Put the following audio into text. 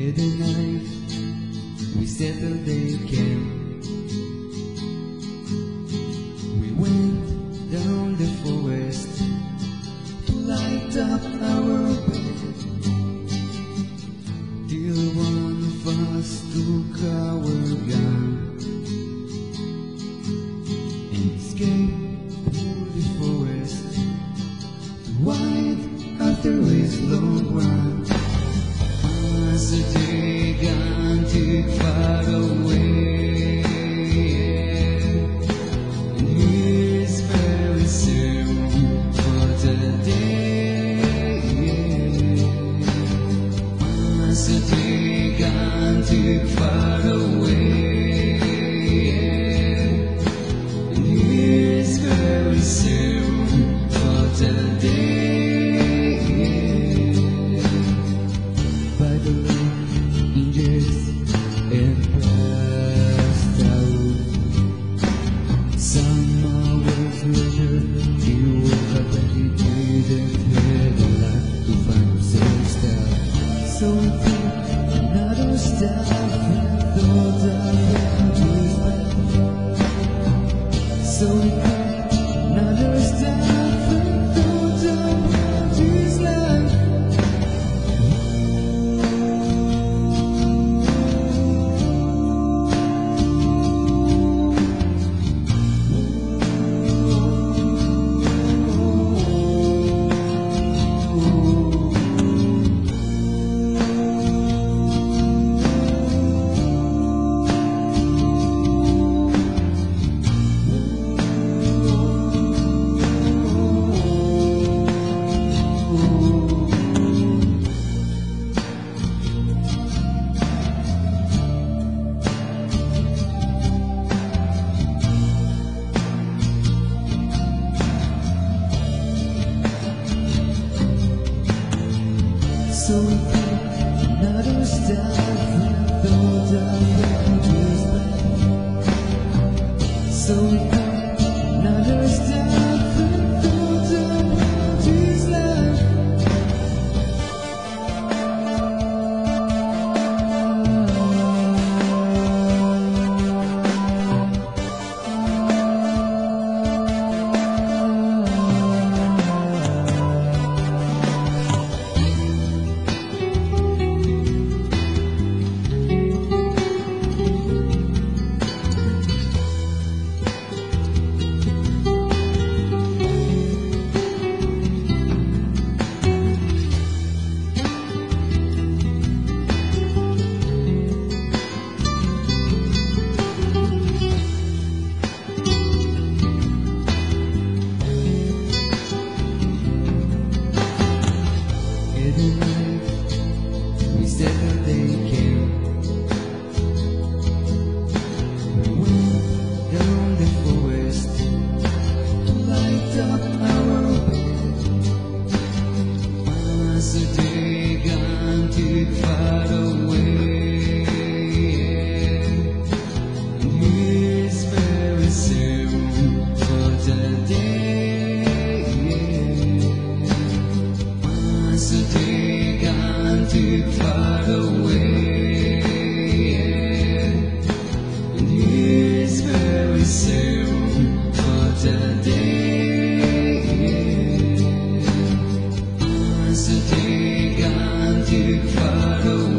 In the night we settled the camp. We went down the forest to light up our bed, till one of us took our gun and escaped through the forest to hide after his long run. As the day gone too far away, and here's very soon for the day. As the day gone too far away, and here's very soon for the day. By the angels and passed out. Some hours later, he woke up and he didn't have a lot to find himself stuck. So he took another step and thought of his back. So he took another step and thought of his life. So we took another step and thought of his back. So we took another step and thought of his life. We settled the camp. We went down the forest to light up our bed. As the day gone too far away, and here's very soon for the day. As the day too far away, and here's very soon for the day. As the day gone too far away.